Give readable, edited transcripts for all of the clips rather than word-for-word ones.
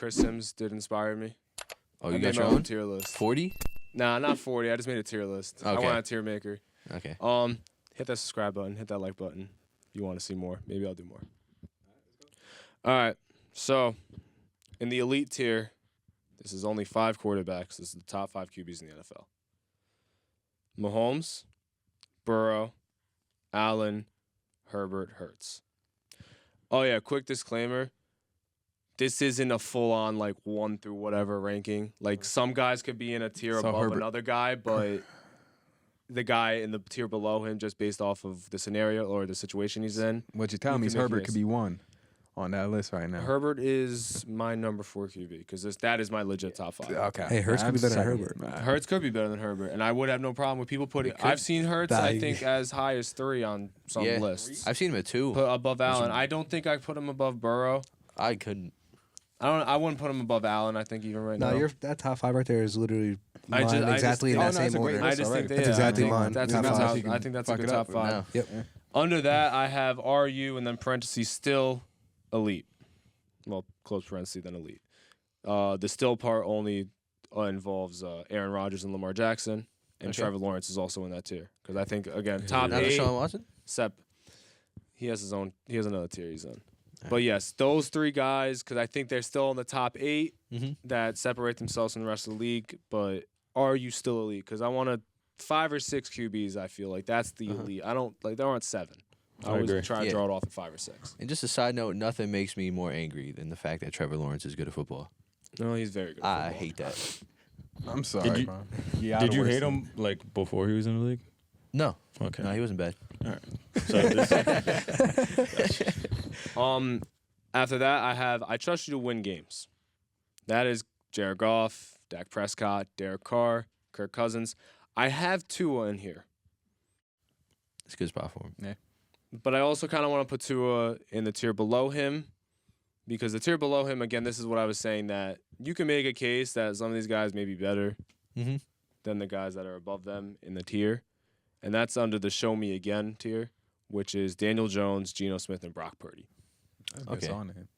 Chris Sims did inspire me. Oh, you I got made your my own? tier list. 40? Nah, not 40. I just made a tier list. I Okay. want a tier maker. Okay. Hit that subscribe button. Hit that like button. If you want to see more. Maybe I'll do more. All right. So, in the elite tier, this is only 5 quarterbacks. This is the top 5 QBs in the NFL. Mahomes, Burrow, Allen, Herbert, Hurts. Oh, yeah, quick disclaimer. This isn't a full-on, like, 1 through whatever ranking. Like, some guys could be in a tier above Herbert. another guy, but the guy in the tier below him, just based off of the scenario or the situation he's in. What you're telling me is can make Herbert a could be 1 on that list right now. Herbert is my number 4 QB because that is my legit top 5. Okay. Hey, Hurts could be better than Second. Herbert. Nah. Hurts could be better than Herbert, and I would have no problem with people putting. I've seen Hurts, Nah, I think, as high as 3 on some Yeah. lists. I've seen him at 2. Put above Allen. I don't think I put him above Burrow. I couldn't. I wouldn't put him above Allen. I think even right now. No, that top 5 right there is literally I mine just- I exactly just in think- that Oh, no, it's same a great order. I list just think already. that, That's exactly I think mine. That's a Top good 5. top. You can I think that's a fuck good it top up. 5. No. Yep. Under that, I have RU and then parentheses still elite. Well, close parentheses then elite. The still part only involves Aaron Rodgers and Lamar Jackson, and Okay. Trevor Lawrence is also in that tier because I think again top Not 8. Deshaun Watson? Sep, he has his own. He has another tier he's in. But yes, those 3 guys because I think they're still in the top 8 that separate themselves from the rest of the league. But are you still elite? Because I want to 5 or 6 QBs. I feel like that's the elite. I don't like there aren't 7. I always agree. try to Yeah. draw it off at 5 or 6. And just a side note, nothing makes me more angry than the fact that Trevor Lawrence is good at football. No, he's very good. at I football. hate that. I'm sorry, you- bro. Yeah, Did you hate him like before he was in the league? No. Okay. No, he wasn't bad. All right. So this, After that, I trust you to win games. That is Jared Goff, Dak Prescott, Derek Carr, Kirk Cousins. I have Tua in here, It's a good spot for him. but I also kind of want to put Tua in the tier below him because the tier below him, again, this is what I was saying, that you can make a case that some of these guys may be better than the guys that are above them in the tier, and that's under the Show Me Again tier, which is Daniel Jones, Geno Smith, and Brock Purdy. Okay.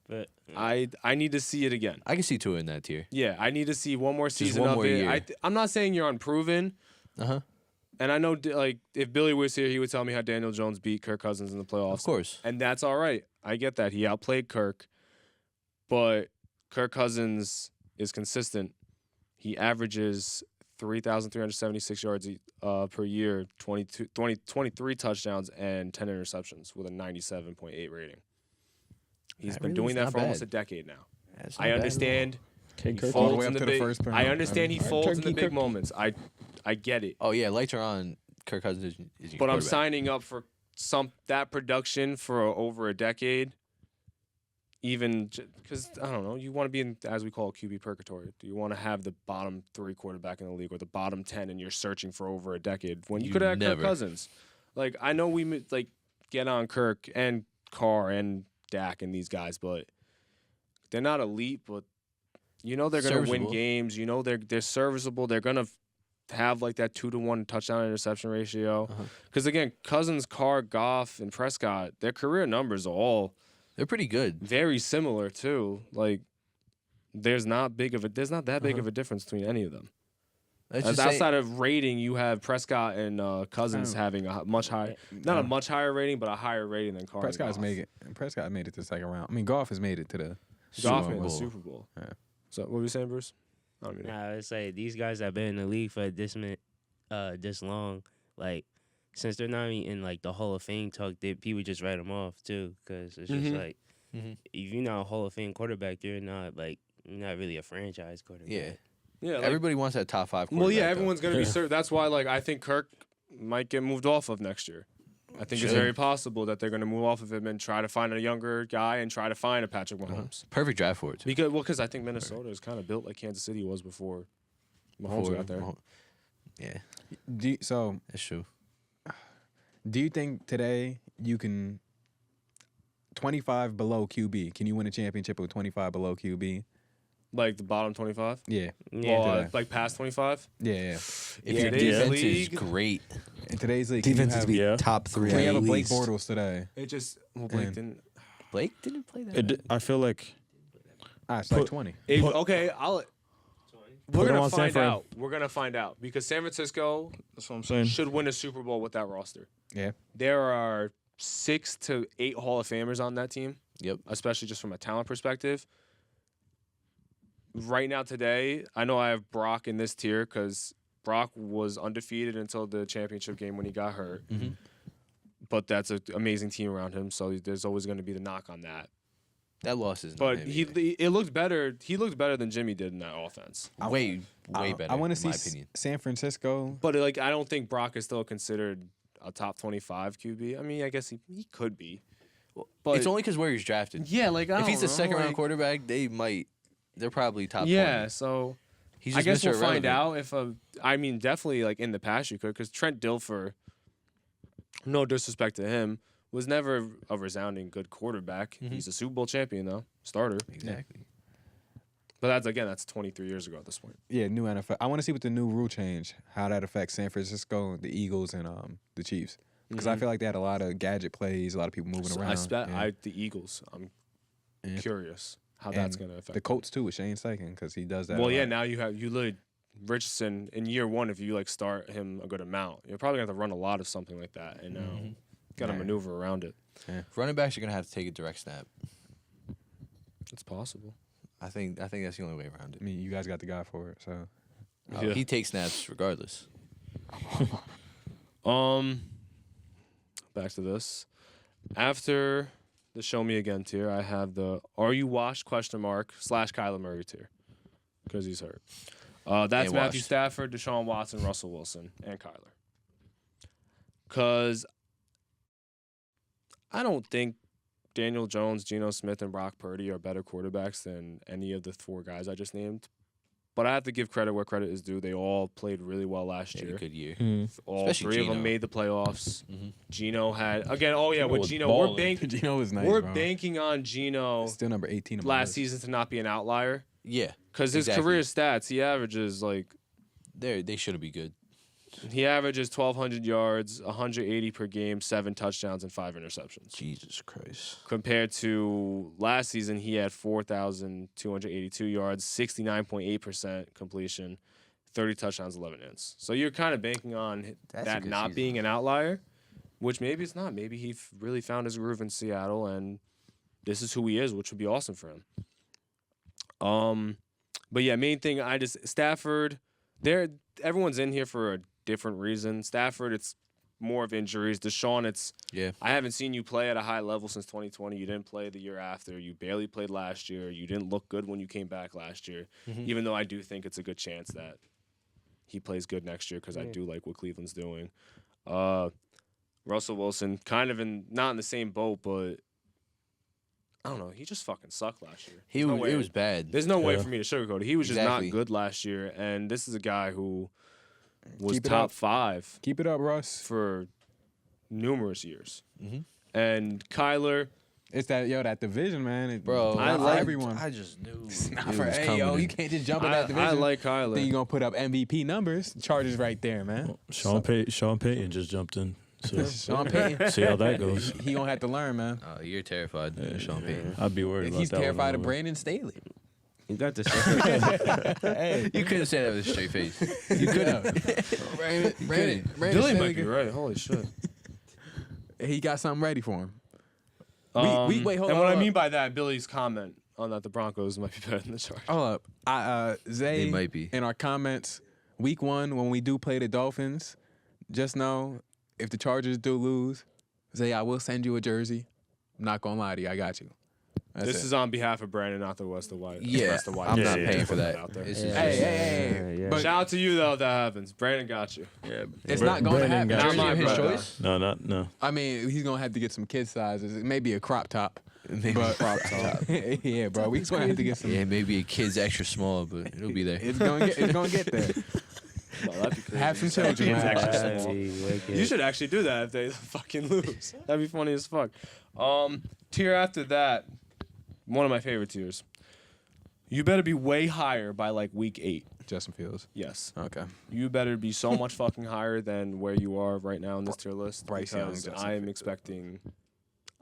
but I need to see it again. I can see Tua in that tier. Yeah, I need to see one more season one of more it. year. I'm not saying you're unproven, Uh-huh. and I know like if Billy was here, he would tell me how Daniel Jones beat Kirk Cousins in the playoffs. Of course. And that's all right. I get that. He outplayed Kirk, but Kirk Cousins is consistent. He averages 3,376 yards per year, 23 touchdowns, and 10 interceptions with a 97.8 rating. He's That been really doing is that not for almost bad. a decade now. That's not I bad at all. understand. King He Kirk. All the folds way in up the to the big. first I understand he All right, folds in the Turkey big Kirk. moments. I get it. Oh, yeah, lights are on. Kirk Cousins is your But I'm quarterback. signing up for that production for over a decade. Even because I don't know, you want to be in, as we call it, QB purgatory. Do you want to have the bottom 3 quarterback in the league or the bottom 10, and you're searching for over a decade when you You could have never. Kirk Cousins? Like I know we like get on Kirk and Carr and Dak and these guys, but they're not elite. But you know they're gonna win Serviceable. games. You know they're serviceable. They're gonna have like that 2-to-1 touchdown interception ratio. Because again, Cousins, Carr, Goff, and Prescott, their career numbers are all They're pretty good. very similar too. Like there's not that big of a difference between any of them. Let's As just say- outside of rating, you have Prescott and Cousins having a much higher, not a much higher rating, but a higher rating than Carr. and Prescott's Goff. made it. Prescott made it to the second round. I mean, Goff has made it to the Goff Super in the Bowl. Super Bowl. Yeah. So what were you saying, Bruce? I don't mean Nah, it's like these guys that been in the league for this long, like since they're not even in like the Hall of Fame talk, people just write them off too, because it's just like if you're not a Hall of Fame quarterback, you're not really a franchise quarterback. Yeah. yeah, like, Everybody wants that top 5 quarterback. well, yeah, though. everyone's gonna be served. That's why, like, I think Kirk might get moved off of next year. I think it's Should. very possible that they're gonna move off of him and try to find a younger guy and try to find a Patrick Mahomes. Perfect draft for it. too. Because I think Minnesota is kind of built like Kansas City was before Mahomes Before got there. Mahomes- Yeah, So, that's true. do you think today you can 25 below QB? Can you win a championship with 25 below QB? Like the bottom 25. Yeah. Well, today. like past 25. Yeah, yeah. If Yeah, your today's defense league- is great, In today's league, Defense is can be Yeah. top 3 we have at a Blake least. Bortles today? It just Blake And- didn't. Blake didn't play that. I feel like it's like Put- 20. Okay, we're Put him gonna on San find Fran. out. We're gonna find out because San Francisco That's what I'm saying. should win a Super Bowl with that roster. Yeah. There are 6 to 8 Hall of Famers on that team. Yep. Especially just from a talent perspective. Right now, today, I know I have Brock in this tier because Brock was undefeated until the championship game when he got hurt. Mhm. But that's an amazing team around him, so there's always going to be the knock on that. That loss is. But it looked better. He looked better than Jimmy did in that offense. way better. I want in to see my opinion. San Francisco. But like, I don't think Brock is still considered a top 25 QB. I mean, I guess he could be. But It's only because where he's drafted. yeah, like If he's a second round quarterback, they're probably top. Yeah, 20. so He's I just guess Mr. we'll find Irrelevant. out I mean, definitely like in the past you could, because Trent Dilfer, no disrespect to him, was never a resounding good quarterback. Mhm. He's a Super Bowl champion though, starter. Exactly. But that's 23 years ago at this point. Yeah, new NFL. I want to see what the new rule change, how that affects San Francisco, the Eagles, and the Chiefs. Because I feel like they had a lot of gadget plays, a lot of people moving So around. the Eagles. I'm Yeah. curious how that's going to affect the Colts too with Shane Steichen because he does that. Well, a yeah, lot. now you literally Richardson in year 1. If you like start him a good amount, you're probably gonna have to run a lot of something like that, and now got to Yeah. maneuver around it. Running backs are gonna have to take a direct snap. It's possible. I think that's the only way around I it. mean, you guys got the guy for it, so Yeah. He takes snaps regardless. Back to this. After the show me again tier, I have the are you washed ? / Kyler Murray tier because he's hurt. That's Ain't Matthew washed. Stafford, Deshaun Watson, Russell Wilson, and Kyler. Because I don't think Daniel Jones, Geno Smith, and Brock Purdy are better quarterbacks than any of the 4 guys I just named. But I have to give credit where credit is due. They all played really well last Had a year. good year. All Especially 3 of them Geno. made the playoffs. Mhm. Geno had again. Oh yeah, Geno with was Geno, balling. Gino was nice. we're bro. banking on Geno Still number 18 in my last list. season to not be an outlier Yeah, because his Exactly. career stats he averages they shouldn't be good. 1,200 yards, 180 per game, 7 touchdowns and 5 interceptions. Jesus Christ. Compared to last season, he had 4,282 yards, 69.8% completion, 30 touchdowns, 11 ins. So you're kind of banking on That's a that good not season. being an outlier, which maybe it's not. Maybe he really found his groove in Seattle, and this is who he is, which would be awesome for him. But yeah, main thing Stafford. Everyone's in here for a different reason. Stafford, it's more of injuries. Deshaun, I haven't seen you play at a high level since 2020. You didn't play the year after. You barely played last year. You didn't look good when you came back last year. Even though I do think it's a good chance that he plays good next year because I do like what Cleveland's doing. Russell Wilson, kind of not in the same boat, but I don't know. He just fucking sucked last year. It was bad. There's no way Yeah. for me to sugarcoat it. He was just Exactly. not good last year, and this is a guy who was Keep it top up. 5 Keep it up, Russ. for numerous years. Mhm. And Kyler, It's that division, man. Bro, I not for like- everyone. I just knew. It's not it for was hey, coming. yo. You can't just jump in that division. I like Then Kyler. you're gonna put up MVP numbers. Chargers right there, man. Sean Payton just jumped in. So Sean Payton. see how that goes. He gonna have to learn, man. You're terrified, Sean Payton. I'd be worried about He's that one terrified a of little Brandon Staley. You got the Hey, You couldn't say that with a straight face. you could have. Brandon Billy might Staley, be right. Holy shit. he got something ready for him. Wait, hold and on, what I hold mean up. by that, Billy's comment on that the Broncos might be better than the Chargers. Hold up. Zay, They might be. in our comments, week 1, when we do play the Dolphins, just know if the Chargers do lose, Zay, I will send you a jersey. I'm not gonna lie to you, I got you. That's This it. is on behalf of Brandon, not the West of White. Yeah, Rest of White. I'm Yeah, not yeah, paying yeah. for that. Out there. This is Yeah. Hey, just- hey. Yeah. But Shout out to you though if that happens. Brandon got you. Yeah, it's not going to Brandon happen. got Not you. my His brother. choice. No. I mean, he's gonna have to get some kid sizes. Maybe a crop top. Maybe But crop top. yeah, bro, we gonna have to get some. Yeah, maybe a kid's extra small, but it'll be there. It's gonna get there. No, that'd be crazy. Have some children, Kids man. actually small. You should actually do that if they fucking lose. That'd be funny as fuck. Tier after that, one of my favorite tiers. You better be way higher by like week 8. Justin Fields. Yes. Okay. You better be so much fucking higher than where you are right now in this tier list. Bryce Young, because Justin I am Fields.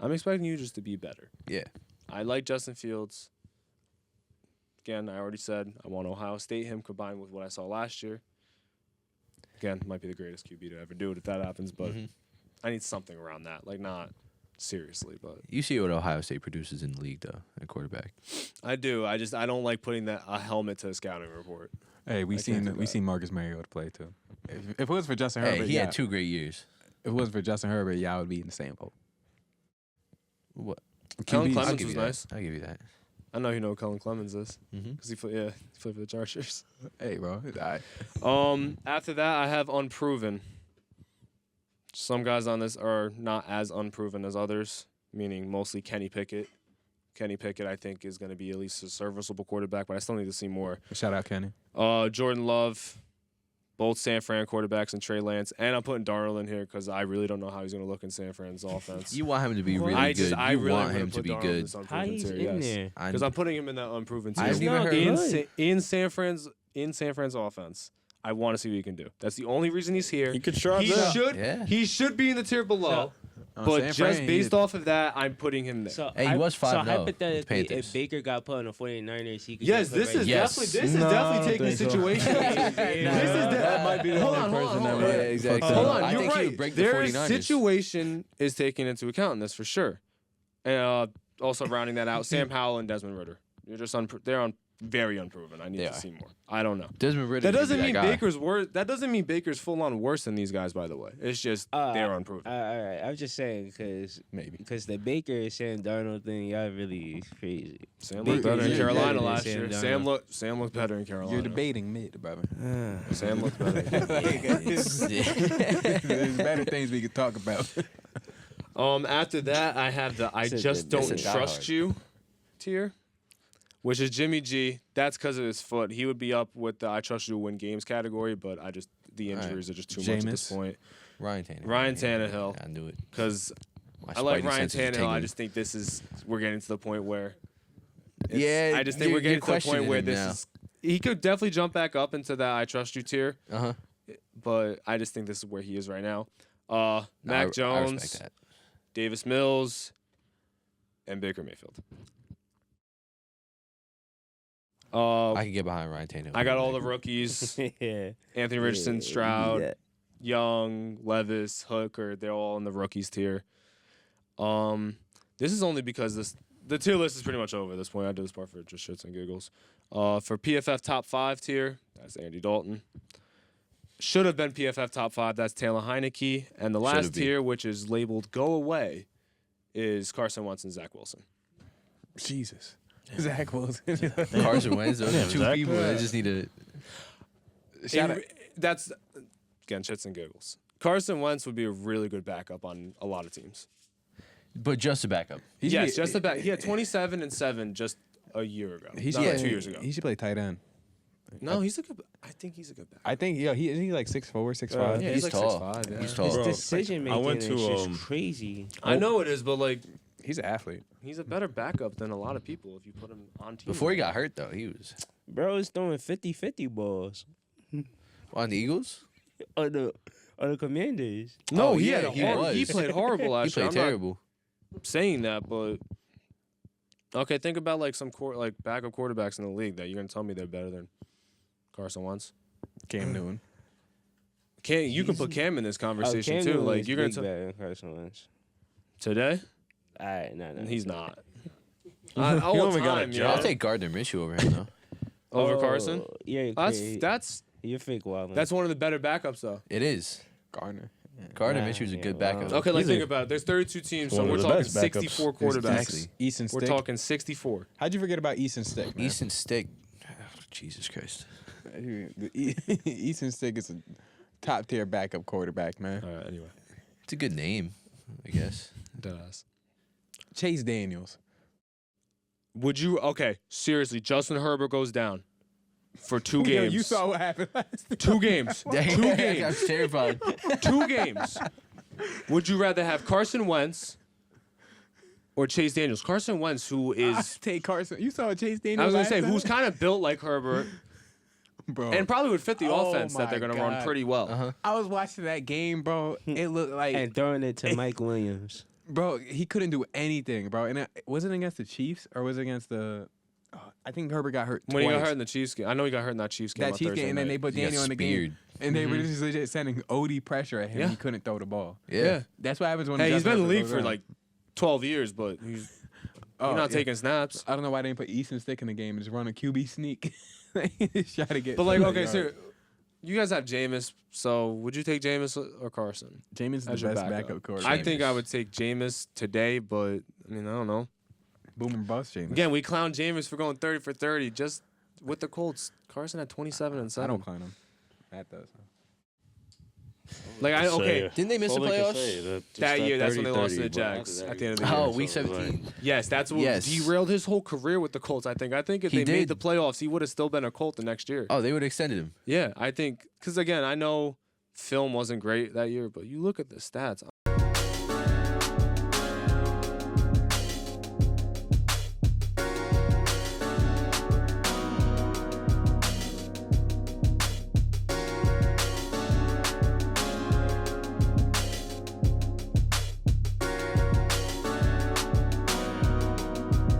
expecting you just to be better. Yeah. I like Justin Fields. Again, I already said I want Ohio State him combined with what I saw last year. Again, might be the greatest QB to ever do it if that happens, but I need something around that. Like, not seriously, but You see what Ohio State produces in the league, though, at quarterback. I do. I don't like putting a helmet to a scouting report. Hey, we I can't do that. seen Marcus Mariota play too. If it was for Justin Herbert, Hey, he yeah. had 2 great years. If it was for Justin Herbert, yeah, I would be in the same boat. What? Kellen QBs. Clemens I'll give was you that. nice. I'll give you that. I know you know who Kellen Clemens is Mm-hmm. because he played for the Chargers. Hey, bro. It's all right. After that, I have Unproven. Some guys on this are not as unproven as others, meaning mostly Kenny Pickett. Kenny Pickett, I think, is going to be at least a serviceable quarterback, but I still need to see more. Shout out Kenny. Jordan Love, both San Fran quarterbacks, and Trey Lance. And I'm putting Darnold in here because I really don't know how he's going to look in San Fran's offense. You want him to be really I good. I You really want wanna him to put be Darnold in good. this How unproven he's tier, in yes. there? Because I'm putting him in that unproven tier. I've He's even not heard good. in San Fran's offense. I want to see what he can do. That's the only reason he's here. He could try He that. should. Yeah. He should be in the tier below. On But San just Fran, based off of that, I'm putting him there. So Hey, he was 5-0 So with hypothetically, Panthers. if Baker got put on the 49ers, he could Yes, get put this is right Yes. definitely this is No, I definitely don't taking the think so. situation. This is That might be the hold only on, hold person on, that hold would on. Yeah, exactly. Hold on, I you're think he right. would break the Their 49ers. situation is taken into account in this for sure. And also rounding that out, Sam Howell and Desmond Ritter. They're very unproven. I need They to are. see more. I don't know. Desmond Ritter. That doesn't mean guy. Baker's worse. That doesn't mean Baker's full on worse than these guys. By the way, it's just they're unproven. All right, I'm just saying because the Baker Sam Darnold thing, y'all really is crazy. Sam Baker- looked better in you're Carolina better than last Sam year. Darnold. Sam looked better in Carolina. You're debating me, brother. Sam looked better. There's better things we could talk about. After that, I have the I Said just that- don't that's a trust diehard. you tier, which is Jimmy G. That's because of his foot. He would be up with the I trust you to win games category, but the injuries are just too much at this Jameis. point. Ryan Tannehill. Ryan Yeah, Tannehill. I knew it. Because My I like spidey Ryan senses are Tannehill. I tingling. just think we're getting to the point where. Yeah, I just think you're- we're getting you're to the point questioning where him this now. is. He could definitely jump back up into that I trust you tier, Uh-huh. but I just think this is where he is right now. No, Mac I Jones, respect that. Davis Mills, and Baker Mayfield. I can get behind Ryan Tannehill. I got all the rookies: yeah. Anthony Richardson, Stroud, Yeah. Young, Levis, Hooker. They're all in the rookies tier. This is only because the tier list is pretty much over at this point. I did this part for just shits and giggles. For PFF top 5 tier, that's Andy Dalton. Should have been PFF top 5. That's Taylor Heineke. And the last Should've been. tier, which is labeled "Go Away," is Carson Wentz and Zach Wilson. Jesus. Zach Wilson. Carson Wentz. Those are two Zach- people that just need to. Shout out. That's again shits and giggles. Carson Wentz would be a really good backup on a lot of teams. But just a backup. He should Yes, be- just about. He had 27 and 7 just a year ago. He No, should, 2 years ago. He should play tight end. No, he's a good. I think he's a good back. I think, isn't he like 6'4", 6'5"? Yeah, He's like tall. 6'5", yeah. He's tall. His Bro, decision I making went is to, just crazy. I know it is, but like He's an athlete. he's a better backup than a lot of people if you put him on team. Before he got hurt, though, he was Bro is throwing 50-50 balls on the Eagles. on the Commanders. No, Oh, he yeah, had he he was. played horrible last He year. played I'm terrible. not saying that, but okay, think about like some backup quarterbacks in the league that you're gonna tell me they're better than Carson Wentz. Cam Newton. You can put Cam in this conversation Cam too. Newton Like is you're gonna big tell better than Carson Wentz. today, All right, no. and he's not. He All only the got a time, job. yeah. I'll take Gardner Minshew over him, though. Over Carson. Yeah, That's you're fake wild. that's one of the better backups though. It is. Gardner. Gardner Nah, Minshew's a yeah, good wow. backup. Okay, like He's a- think about it. There's 32 teams, so one of we're the talking best backups. 64 quarterbacks. Exactly. Easton We're Stick. talking 64. How'd you forget about Easton Stick, man? Easton Stick. Jesus Christ. Easton Stick is a top tier backup quarterback, man. All right, anyway. It's a good name, I guess. Deadass. Chase Daniels. Would you okay, seriously, Justin Herbert goes down for 2 Yo, games. you saw what happened last 2 games. 2 I'm games. terrified. 2 games. Would you rather have Carson Wentz or Chase Daniels? Carson Wentz, who is Take Carson. You saw Chase Daniels. I was gonna last say, time? who's kind of built like Herbert bro. and probably would fit the Oh offense that my they're gonna run God. pretty well. Uh-huh. I was watching that game, bro. It looked like, and throwing it to Mike Williams. bro, he couldn't do anything, bro. And was it against the Chiefs or was it against the? I think Herbert got hurt When he got twice. hurt in the Chiefs game. I know he got hurt in that Chiefs game. That on Chiefs Thursday game, and then night. they put He got Daniel in the game, speared. and they were just legit sending OD pressure at him. Yeah. He couldn't throw the ball. Yeah. That's what happens when. Hey, he's Justin been in the Herbert league goes for down. like 12 years, but he's Oh, not yeah. taking snaps. I don't know why they didn't put Easton Stick in the game and just run a QB sneak. Just try to get. But like, some okay, yards. so you guys have Jameis. So would you take Jameis or Carson? Jameis is the as your best backup? backup quarterback. I think I Jameis. would take Jameis today, but I mean, I don't know. Boom and bust Jameis. Again, we clown Jameis for going 30 for 30 just with the Colts. Carson had 27 and I 7. don't clown him. That does. Like I okay. Didn't they miss the playoffs? That year, that's when they lost to the Jags at the end of the year. Oh, week 17. Yes, that's what Yes. derailed his whole career with the Colts. I think if He they made did. the playoffs, he would have still been a Colt the next year. Oh, they would have extended him. Yeah, I think because again, I know film wasn't great that year, but you look at the stats.